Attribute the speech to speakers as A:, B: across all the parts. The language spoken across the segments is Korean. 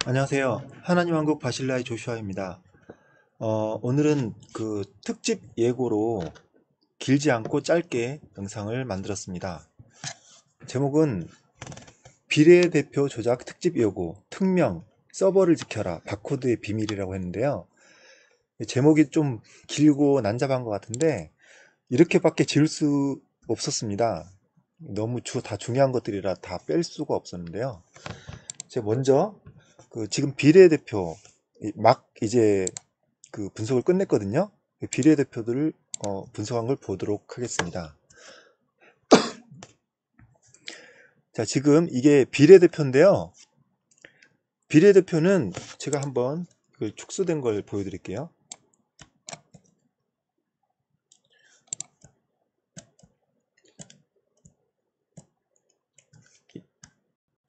A: 안녕하세요. 하나님 왕국 바실라의 조슈아입니다. 오늘은 그 특집 예고로 길지 않고 짧게 영상을 만들었습니다. 제목은 비례대표 조작 특집 예고, 특명, 서버를 지켜라, 바코드의 비밀이라고 했는데요. 제목이 좀 길고 난잡한 것 같은데 이렇게밖에 지을 수 없었습니다. 너무 다 중요한 것들이라 다 뺄 수가 없었는데요. 제가 먼저 지금 비례대표 막 이제 그 분석을 끝냈거든요. 비례대표들을 분석한 걸 보도록 하겠습니다. 자, 지금 이게 비례대표인데요. 비례대표는 제가 한번 그 축소된 걸 보여드릴게요.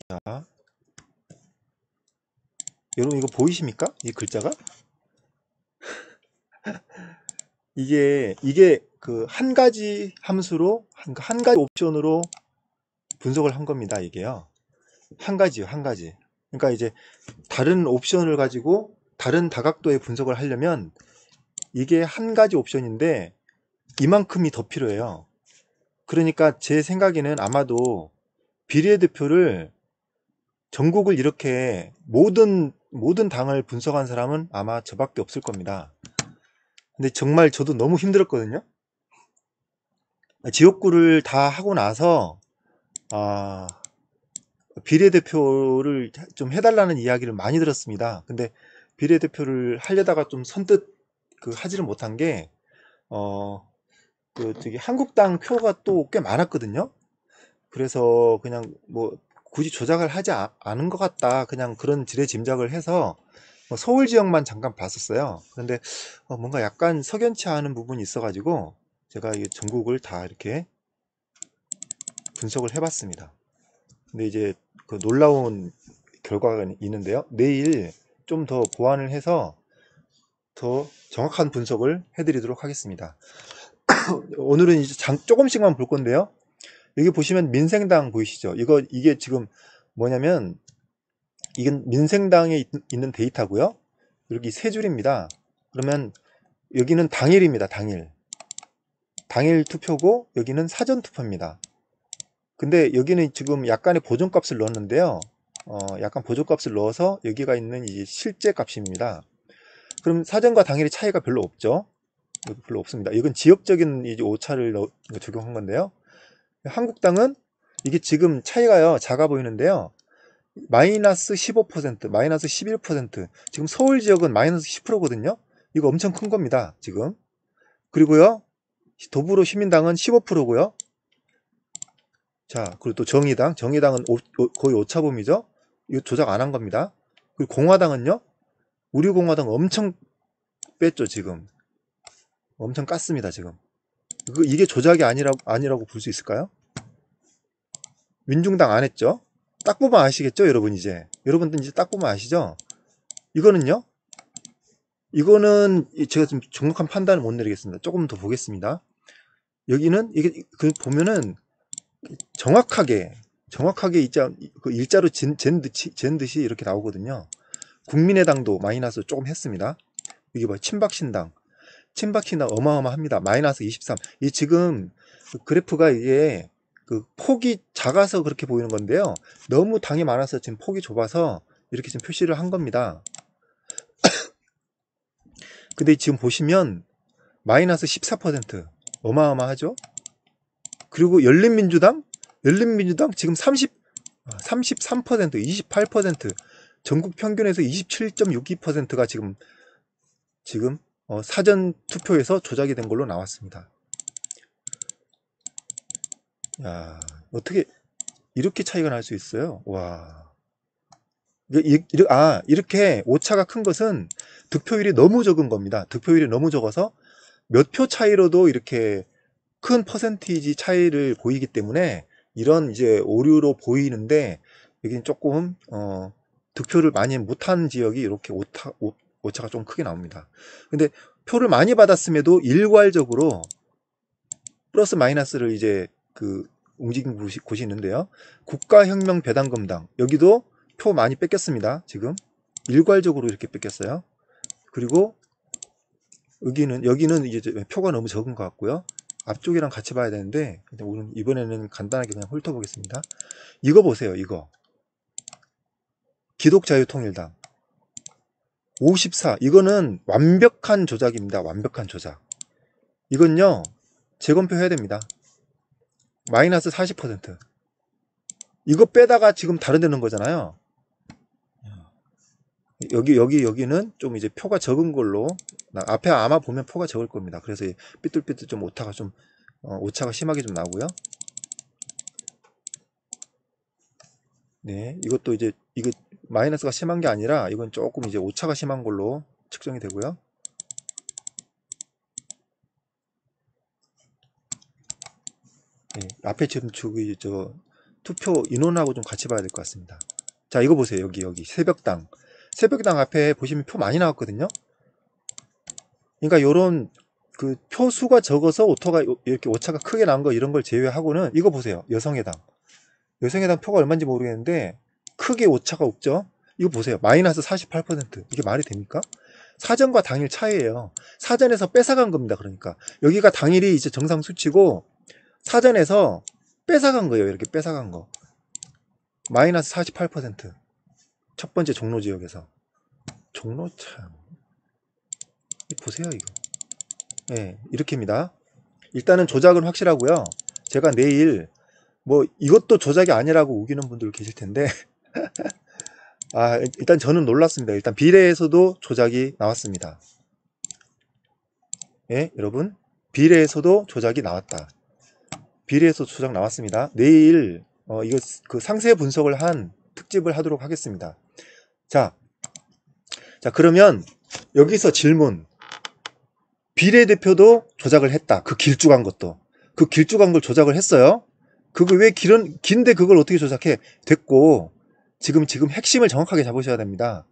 A: 자, 여러분 이거 보이십니까? 이 글자가? 이게 그 한 가지 함수로 한 가지 옵션으로 분석을 한 겁니다. 이게요. 한 가지요, 한 가지. 그러니까 이제 다른 옵션을 가지고 다른 다각도의 분석을 하려면 이게 한 가지 옵션인데 이만큼이 더 필요해요. 그러니까 제 생각에는 아마도 비례대표를 전국을 이렇게 모든 당을 분석한 사람은 아마 저밖에 없을 겁니다. 근데 정말 저도 너무 힘들었거든요. 지역구를 다 하고 나서 비례대표를 좀 해달라는 이야기를 많이 들었습니다. 근데 비례대표를 하려다가 좀 선뜻 하지를 못한 게 저기 한국당 표가 또 꽤 많았거든요. 그래서 그냥 뭐 굳이 조작을 하지 않은 것 같다. 그냥 그런 지레짐작을 해서 서울 지역만 잠깐 봤었어요. 그런데 뭔가 약간 석연치 않은 부분이 있어가지고 제가 이 전국을 다 이렇게 분석을 해봤습니다. 근데 이제 그 놀라운 결과가 있는데요. 내일 좀 더 보완을 해서 더 정확한 분석을 해드리도록 하겠습니다. 오늘은 이제 조금씩만 볼 건데요. 여기 보시면 민생당 보이시죠? 이게 지금 뭐냐면 이건 민생당에 있는 데이터고요. 여기 세 줄입니다. 그러면 여기는 당일입니다. 당일 투표고 여기는 사전 투표입니다. 근데 여기는 지금 약간의 보존값을 넣었는데요. 약간 보존값을 넣어서 여기가 있는 이 실제 값입니다. 그럼 사전과 당일의 차이가 별로 없죠. 여기 별로 없습니다. 이건 지역적인 이제 오차를 적용한 건데요. 한국당은 이게 지금 차이가요 작아 보이는데요. 마이너스 15%, 마이너스 11%. 지금 서울 지역은 마이너스 10%거든요. 이거 엄청 큰 겁니다. 지금. 그리고요. 더불어시민당은 15%고요. 자, 그리고 또 정의당은 거의 오차범위죠. 이거 조작 안 한 겁니다. 그리고 공화당은요. 우리 공화당 엄청 뺐죠, 지금. 엄청 깠습니다, 지금. 이게 조작이 아니라고 볼 수 있을까요? 민중당 안 했죠? 딱 보면 아시겠죠, 여러분 이제. 여러분들 이제 딱 보면 아시죠? 이거는요. 이거는 제가 좀 정확한 판단을 못 내리겠습니다. 조금 더 보겠습니다. 여기는 이게 보면은 정확하게 그 일자로 잰 듯이 이렇게 나오거든요. 국민의당도 마이너스 조금 했습니다. 여기 봐, 친박신당 어마어마합니다. 마이너스 23. 이 지금 그래프가 이게 그 폭이 작아서 그렇게 보이는 건데요. 너무 당이 많아서 지금 폭이 좁아서 이렇게 지금 표시를 한 겁니다. 근데 지금 보시면 마이너스 14% 어마어마하죠. 그리고 열린민주당 지금 33%, 28%, 전국 평균에서 27.62%가 지금 사전 투표에서 조작이 된 걸로 나왔습니다. 야, 어떻게 이렇게 차이가 날 수 있어요? 와. 이렇게 오차가 큰 것은 득표율이 너무 적은 겁니다. 득표율이 너무 적어서 몇 표 차이로도 이렇게 큰 퍼센티지 차이를 보이기 때문에 이런 이제 오류로 보이는데 여기는 조금 득표를 많이 못한 지역이 이렇게 오차가 좀 크게 나옵니다. 근데 표를 많이 받았음에도 일괄적으로 플러스 마이너스를 이제 움직인 곳이 있는데요. 국가혁명배당금당 여기도 표 많이 뺏겼습니다. 지금 일괄적으로 이렇게 뺏겼어요. 그리고 여기는 이제 표가 너무 적은 것 같고요. 앞쪽이랑 같이 봐야 되는데 오늘 이번에는 간단하게 그냥 훑어보겠습니다. 이거 보세요. 이거 기독자유통일당 54. 이거는 완벽한 조작입니다. 완벽한 조작. 이건요 재검표 해야 됩니다. 마이너스 40%. 이거 빼다가 지금 다른 데 넣은 거잖아요. 여기는 좀 이제 표가 적은 걸로, 앞에 아마 보면 표가 적을 겁니다. 그래서 삐뚤삐뚤 좀 오차가 오차가 심하게 좀 나오고요. 네, 이것도 이제 이거 마이너스가 심한 게 아니라 이건 조금 이제 오차가 심한 걸로 측정이 되고요. 네, 앞에 지금 저 투표 인원하고 좀 같이 봐야 될 것 같습니다. 자, 이거 보세요. 여기 새벽당 앞에 보시면 표 많이 나왔거든요. 그러니까 요런 그 표 수가 적어서 이렇게 오차가 크게 난 거 이런 걸 제외하고는 이거 보세요. 여성의당 표가 얼마인지 모르겠는데 크게 오차가 없죠. 이거 보세요. 마이너스 48%. 이게 말이 됩니까? 사전과 당일 차이예요. 사전에서 뺏어간 겁니다. 그러니까 여기가 당일이 이제 정상 수치고 사전에서 뺏어간 거예요. 이렇게 뺏어간 거. 마이너스 48%. 첫 번째 종로 지역에서. 종로 참. 보세요, 이거. 네, 이렇게입니다. 일단은 조작은 확실하고요. 제가 내일 뭐 이것도 조작이 아니라고 우기는 분들 계실 텐데 일단 저는 놀랐습니다. 일단 비례에서도 조작이 나왔습니다. 예, 여러분 비례에서도 조작이 나왔다. 비례에서 조작 나왔습니다. 내일 이거 그 상세 분석을 한 특집을 하도록 하겠습니다. 자 그러면 여기서 질문. 비례대표도 조작을 했다. 그 길쭉한 것도. 그 길쭉한 걸 조작을 했어요. 그거 왜 긴데 그걸 어떻게 조작해? 됐고 지금 핵심을 정확하게 잡으셔야 됩니다.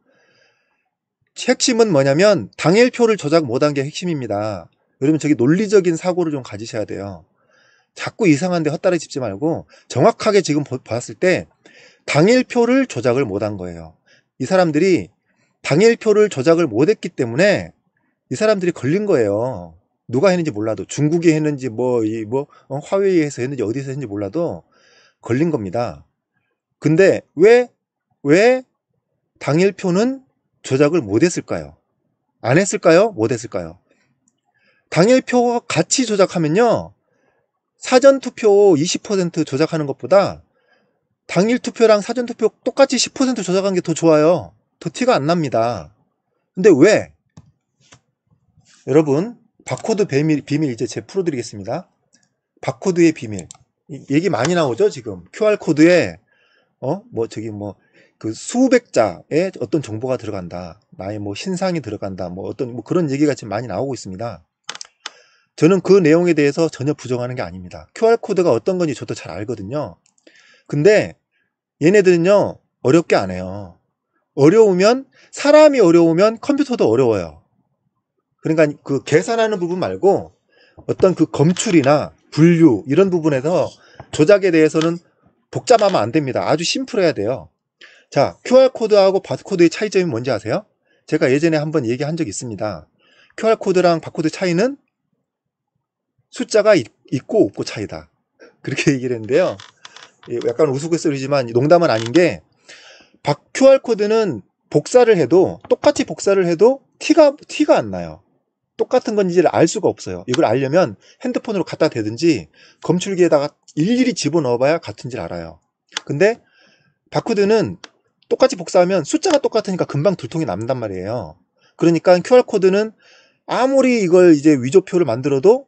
A: 핵심은 뭐냐면 당일표를 조작 못한 게 핵심입니다. 여러분 저기 논리적인 사고를 좀 가지셔야 돼요. 자꾸 이상한데 헛다리 짚지 말고 정확하게 지금 봤을 때 당일표를 조작을 못한 거예요. 이 사람들이 당일표를 조작을 못했기 때문에 이 사람들이 걸린 거예요. 누가 했는지 몰라도 중국이 했는지 화웨이에서 했는지 어디서 했는지 몰라도 걸린 겁니다. 근데 왜 당일표는 조작을 못했을까요? 안 했을까요? 못했을까요? 당일표 같이 조작하면요 사전투표 20% 조작하는 것보다 당일투표랑 사전투표 똑같이 10% 조작한 게 더 좋아요. 더 티가 안 납니다. 근데 왜? 여러분 바코드 비밀 이제 제가 풀어드리겠습니다. 바코드의 비밀 얘기 많이 나오죠. 지금 QR코드에 그 수백 자의 어떤 정보가 들어간다. 나의 신상이 들어간다. 어떤 그런 얘기가 지금 많이 나오고 있습니다. 저는 그 내용에 대해서 전혀 부정하는 게 아닙니다. QR코드가 어떤 건지 저도 잘 알거든요. 근데 얘네들은요 어렵게 안 해요. 사람이 어려우면 컴퓨터도 어려워요. 그러니까 그 계산하는 부분 말고 어떤 그 검출이나 분류 이런 부분에서 조작에 대해서는 복잡하면 안 됩니다. 아주 심플해야 돼요. 자, QR코드하고 바코드의 차이점이 뭔지 아세요? 제가 예전에 한번 얘기한 적이 있습니다. QR코드랑 바코드 차이는 숫자가 있고 없고 차이다. 그렇게 얘기를 했는데요. 약간 우스갯소리지만 농담은 아닌 게 QR코드는 똑같이 복사를 해도 티가 안 나요. 똑같은 건지를 알 수가 없어요. 이걸 알려면 핸드폰으로 갖다 대든지 검출기에다가 일일이 집어넣어봐야 같은지를 알아요. 근데 바코드는 똑같이 복사하면 숫자가 똑같으니까 금방 들통이 남단 말이에요. 그러니까 QR코드는 아무리 이걸 이제 위조표를 만들어도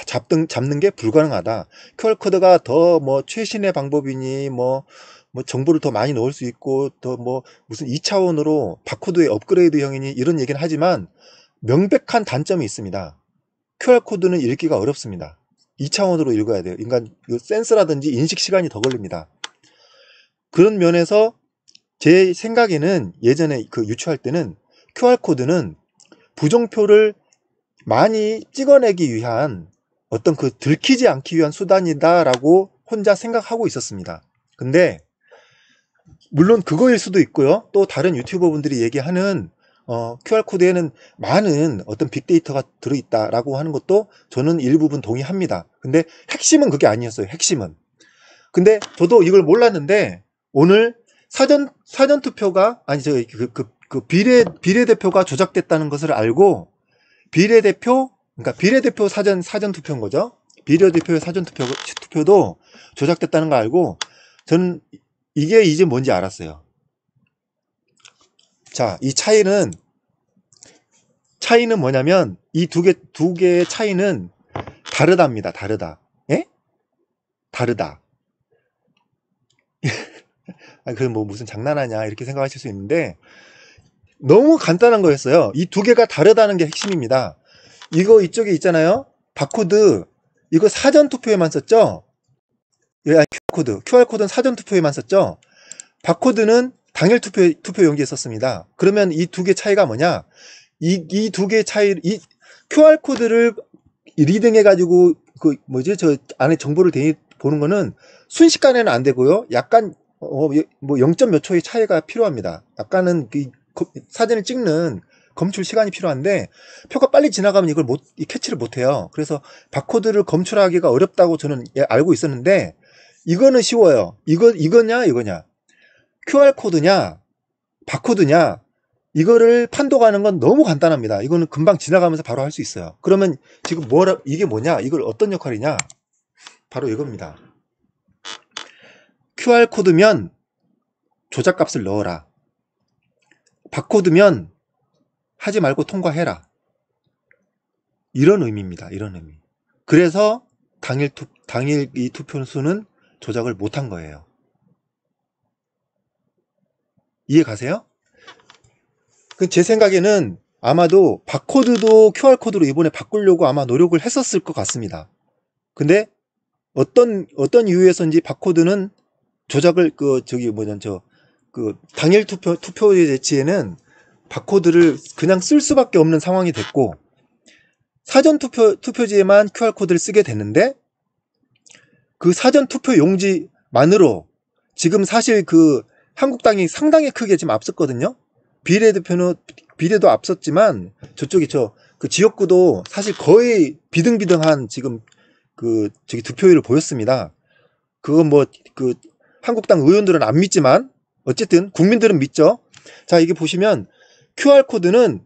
A: 잡는 게 불가능하다. QR코드가 더 최신의 방법이니 정보를 더 많이 넣을 수 있고 더 무슨 2차원으로 바코드의 업그레이드형이니 이런 얘기는 하지만 명백한 단점이 있습니다. QR코드는 읽기가 어렵습니다. 2차원으로 읽어야 돼요. 인간 센서라든지 인식 시간이 더 걸립니다. 그런 면에서 제 생각에는 예전에 유추할 때는 QR코드는 부정표를 많이 찍어내기 위한 어떤 들키지 않기 위한 수단이다라고 혼자 생각하고 있었습니다. 근데 물론 그거일 수도 있고요. 또 다른 유튜버 분들이 얘기하는 QR코드에는 많은 어떤 빅데이터가 들어있다라고 하는 것도 저는 일부분 동의합니다. 근데 핵심은 그게 아니었어요. 핵심은. 근데 저도 이걸 몰랐는데 오늘 사전 투표가 아니 그 비례대표가 조작됐다는 것을 알고 그러니까 비례대표 사전 투표인 거죠. 비례대표의 투표도 조작됐다는 걸 알고 저는 이게 이제 뭔지 알았어요. 자, 이 차이는 뭐냐면 이 두 개의 차이는 다르답니다. 다르다. 예? 다르다. 아, 그 뭐 무슨 장난하냐 이렇게 생각하실 수 있는데 너무 간단한 거였어요. 이 두 개가 다르다는 게 핵심입니다. 이거 이쪽에 있잖아요. 바코드 이거 사전 투표에만 썼죠. QR코드는 사전 투표에만 썼죠. 바코드는 당일 투표 용지에 썼습니다. 그러면 이 두 개 차이가 뭐냐? 이 두 개 차이, 이 QR코드를 리딩해가지고 저 안에 정보를 보는 거는 순식간에는 안 되고요. 약간 뭐 0점 몇 초의 차이가 필요합니다. 약간은 사진을 찍는 검출 시간이 필요한데 표가 빨리 지나가면 이걸 캐치를 못해요. 그래서 바코드를 검출하기가 어렵다고 저는 알고 있었는데 이거는 쉬워요. 이거냐 QR코드냐 바코드냐 이거를 판독하는 건 너무 간단합니다. 이거는 금방 지나가면서 바로 할 수 있어요. 그러면 지금 이게 뭐냐 이걸 어떤 역할이냐 바로 이겁니다. QR코드면 조작값을 넣어라. 바코드면 하지 말고 통과해라. 이런 의미입니다. 이런 의미. 그래서 당일 이 투표수는 조작을 못한 거예요. 이해 가세요? 제 생각에는 아마도 바코드도 QR코드로 이번에 바꾸려고 아마 노력을 했었을 것 같습니다. 근데 어떤 이유에서인지 바코드는 조작을 당일 투표의 대치에는 바코드를 그냥 쓸 수밖에 없는 상황이 됐고 사전 투표지에만 QR코드를 쓰게 됐는데 그 사전 투표 용지만으로 지금 사실 한국당이 상당히 크게 지금 앞섰거든요. 비례도 앞섰지만 저쪽이 그 지역구도 사실 거의 비등비등한 지금 득표율을 보였습니다. 그건 한국당 의원들은 안 믿지만 어쨌든 국민들은 믿죠. 자, 이게 보시면 QR코드는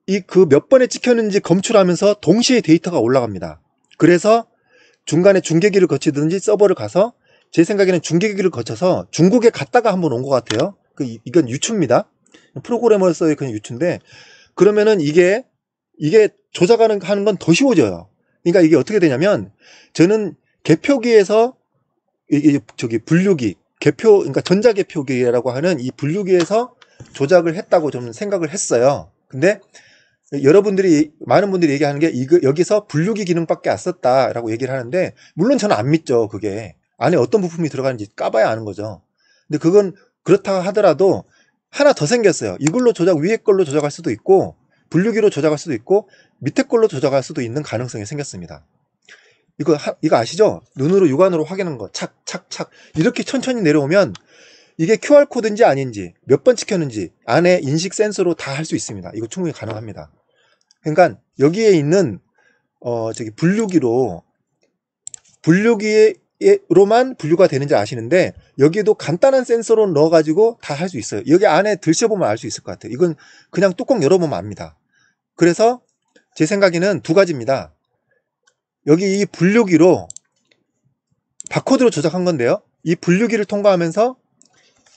A: 이 몇 번에 찍혔는지 검출하면서 동시에 데이터가 올라갑니다. 그래서 중간에 중계기를 거치든지 서버를 가서 제 생각에는 중계기를 거쳐서 중국에 갔다가 한번 온 것 같아요. 이건 유추입니다. 프로그래머로서의 그냥 유추인데 그러면은 이게 조작하는 건 더 쉬워져요. 그러니까 이게 어떻게 되냐면 저는 개표기에서 분류기 그러니까 전자개표기라고 하는 이 분류기에서 조작을 했다고 저는 생각을 했어요. 근데 많은 분들이 얘기하는 게 여기서 분류기 기능밖에 안 썼다라고 얘기를 하는데 물론 저는 안 믿죠. 그게 안에 어떤 부품이 들어가는지 까봐야 아는 거죠. 근데 그건 그렇다 하더라도 하나 더 생겼어요. 이걸로 위에 걸로 조작할 수도 있고 분류기로 조작할 수도 있고 밑에 걸로 조작할 수도 있는 가능성이 생겼습니다. 이거 아시죠? 눈으로 육안으로 확인하는 거 착착착 이렇게 천천히 내려오면 이게 QR코드인지 아닌지 몇 번 찍혔는지 안에 인식 센서로 다 할 수 있습니다. 이거 충분히 가능합니다. 그러니까 여기에 있는 분류기로만 분류가 되는지 아시는데 여기에도 간단한 센서로 넣어가지고 다 할 수 있어요. 여기 안에 들춰보면 알 수 있을 것 같아요. 이건 그냥 뚜껑 열어보면 압니다. 그래서 제 생각에는 두 가지입니다. 여기 이 분류기로 바코드로 조작한 건데요. 이 분류기를 통과하면서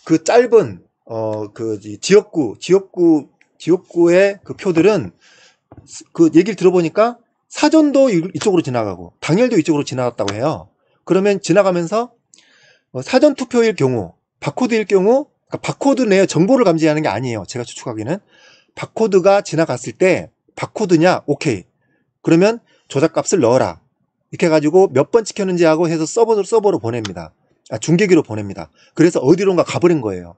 A: 그 짧은 지역구의 그 표들은 그 얘기를 들어보니까 사전도 이쪽으로 지나가고 당일도 이쪽으로 지나갔다고 해요. 그러면 지나가면서 사전 투표일 경우 바코드일 경우 그러니까 바코드 내에 정보를 감지하는 게 아니에요. 제가 추측하기는 바코드가 지나갔을 때 바코드냐 오케이 그러면 조작값을 넣어라 이렇게 해가지고 몇 번 찍혔는지 하고 해서 서버로 보냅니다. 중계기로 보냅니다. 그래서 어디론가 가버린 거예요.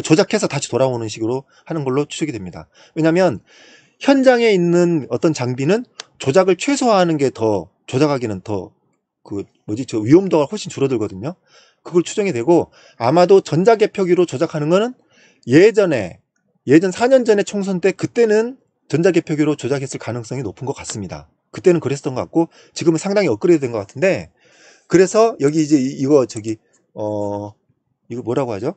A: 조작해서 다시 돌아오는 식으로 하는 걸로 추측이 됩니다. 왜냐하면 현장에 있는 어떤 장비는 조작을 최소화하는 게 조작하기는 더 위험도가 훨씬 줄어들거든요. 그걸 추정이 되고, 아마도 전자개표기로 조작하는 거는 예전 4년 전에 총선 때 그때는 전자개표기로 조작했을 가능성이 높은 것 같습니다. 그때는 그랬던 것 같고, 지금은 상당히 업그레이드 된 것 같은데, 그래서 여기 이제 이거 이거 뭐라고 하죠?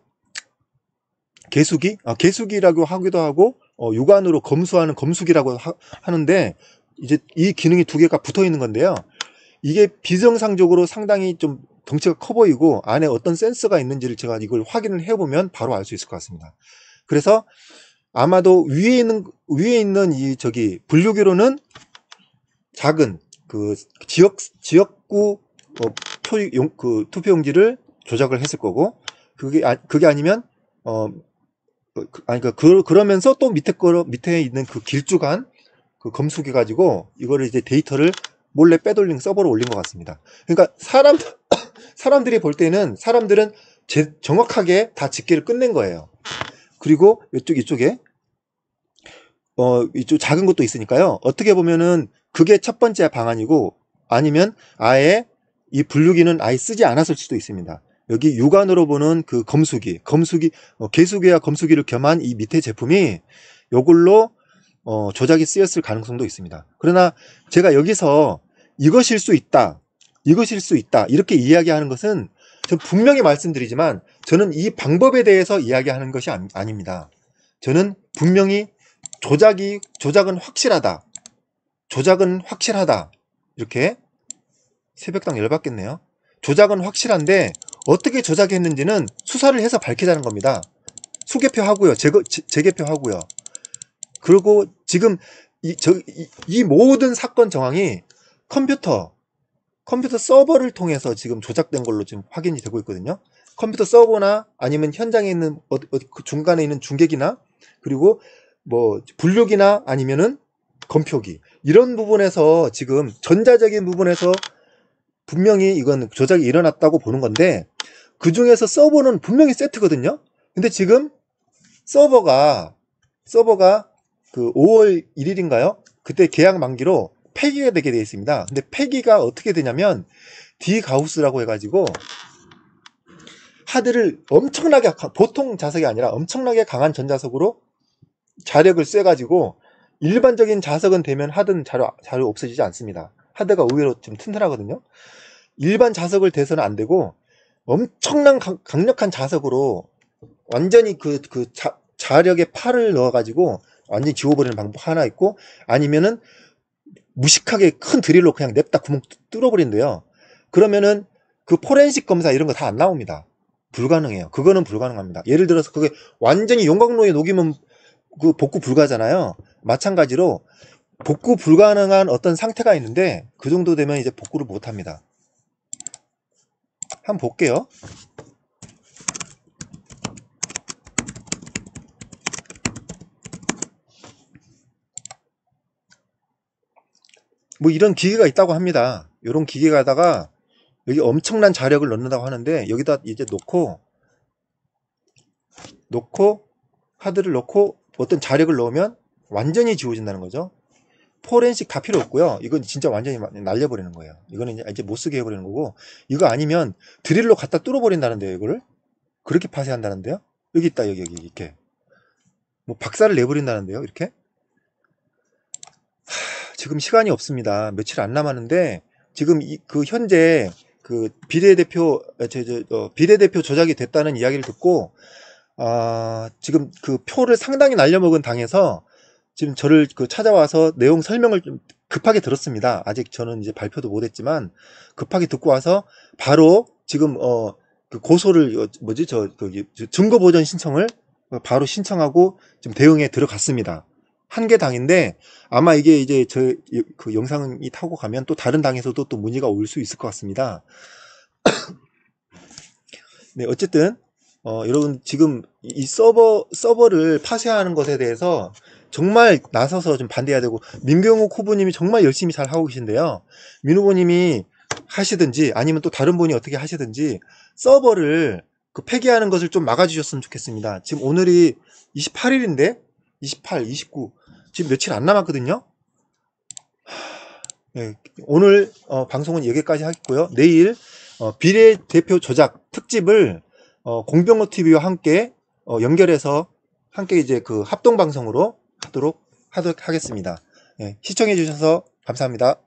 A: 개수기? 개수기라고 하기도 하고, 육안으로 검수하는 검수기라고 하는데, 이제 이 기능이 두 개가 붙어 있는 건데요. 이게 비정상적으로 상당히 좀 덩치가 커 보이고, 안에 어떤 센서가 있는지를 제가 이걸 확인을 해보면 바로 알 수 있을 것 같습니다. 그래서 아마도 위에 있는 분류기로는 작은 그 지역구 투표용지를 조작을 했을 거고, 그게 아니면 그러면서 또 밑에 있는 그 길쭉한 그 검수기 가지고 이거를 이제 데이터를 몰래 빼돌린 서버로 올린 것 같습니다. 그러니까 사람들이 볼 때는 사람들은 정확하게 다 집계를 끝낸 거예요. 그리고 이쪽에 이쪽 작은 것도 있으니까요. 어떻게 보면은 그게 첫 번째 방안이고, 아니면 아예 이 분류기는 아예 쓰지 않았을 수도 있습니다. 여기 육안으로 보는 그 개수기와 검수기를 겸한 이 밑에 제품이 요걸로 조작이 쓰였을 가능성도 있습니다. 그러나 제가 여기서 이것일 수 있다 이렇게 이야기하는 것은 전 분명히 말씀드리지만, 저는 이 방법에 대해서 이야기하는 것이 아닙니다. 저는 분명히 조작은 확실하다 이렇게 새벽당 열받겠네요. 조작은 확실한데 어떻게 조작했는지는 수사를 해서 밝히자는 겁니다. 수개표하고요, 재개표하고요. 그리고 지금 이 모든 사건 정황이 컴퓨터 서버를 통해서 지금 조작된 걸로 지금 확인이 되고 있거든요. 컴퓨터 서버나 아니면 현장에 있는 그 중간에 있는 중계기나, 그리고 뭐 분류기나 아니면은 검표기, 이런 부분에서 지금 전자적인 부분에서 분명히 이건 조작이 일어났다고 보는 건데, 그 중에서 서버는 분명히 세트거든요. 근데 지금 서버가 그 5월 1일인가요? 그때 계약 만기로 폐기가 되게 되어 있습니다. 근데 폐기가 어떻게 되냐면, 디가우스라고 해가지고 하드를 엄청나게, 보통 자석이 아니라 엄청나게 강한 전자석으로 자력을 쐬가지고, 일반적인 자석은 되면 하드는 자료 없어지지 않습니다. 하드가 의외로 좀 튼튼하거든요. 일반 자석을 대서는 안 되고, 엄청난 강력한 자석으로 완전히 자력의 팔을 넣어가지고 완전히 지워버리는 방법 하나 있고, 아니면은 무식하게 큰 드릴로 그냥 냅다 구멍 뚫어버린대요. 그러면은 그 포렌식 검사 이런 거 다 안 나옵니다. 불가능해요. 그거는 불가능합니다. 예를 들어서 그게 완전히 용광로에 녹이면 그 복구 불가잖아요. 마찬가지로 복구 불가능한 어떤 상태가 있는데, 그 정도 되면 이제 복구를 못 합니다. 한번 볼게요. 뭐 이런 기계가 있다고 합니다. 이런 기계가다가 여기 엄청난 자력을 넣는다고 하는데, 여기다 이제 놓고 하드를 넣고 어떤 자력을 넣으면 완전히 지워진다는 거죠. 포렌식 다 필요 없고요. 이건 진짜 완전히 날려버리는 거예요. 이거는 이제 못 쓰게 해버리는 거고, 이거 아니면 드릴로 갖다 뚫어버린다는데요. 이거를 그렇게 파쇄한다는데요. 여기 있다, 여기 이렇게 뭐 박살을 내버린다는데요. 이렇게. 지금 시간이 없습니다. 며칠 안 남았는데, 지금 현재 그 비례대표 조작이 됐다는 이야기를 듣고, 지금 그 표를 상당히 날려먹은 당에서 지금 저를 찾아와서 내용 설명을 좀 급하게 들었습니다. 아직 저는 이제 발표도 못했지만 급하게 듣고 와서 바로 지금 그 고소를 증거 보전 신청을 바로 신청하고 지금 대응에 들어갔습니다. 한 개 당인데, 아마 이게 이제 그 영상이 타고 가면 또 다른 당에서도 또 문의가 올 수 있을 것 같습니다. 네, 어쨌든 여러분, 지금 이 서버를 파쇄하는 것에 대해서 정말 나서서 좀 반대해야 되고, 민경욱 후보님이 정말 열심히 잘 하고 계신데요. 민 후보님이 하시든지 아니면 또 다른 분이 어떻게 하시든지 서버를 폐기하는 것을 좀 막아주셨으면 좋겠습니다. 지금 오늘이 28일인데 28, 29 지금 며칠 안 남았거든요. 네, 오늘 방송은 여기까지 하겠고요. 내일 비례대표 조작 특집을 공병호 TV와 함께 연결해서 함께 이제 그 합동 방송으로 하도록 하겠습니다. 예, 시청해 주셔서 감사합니다.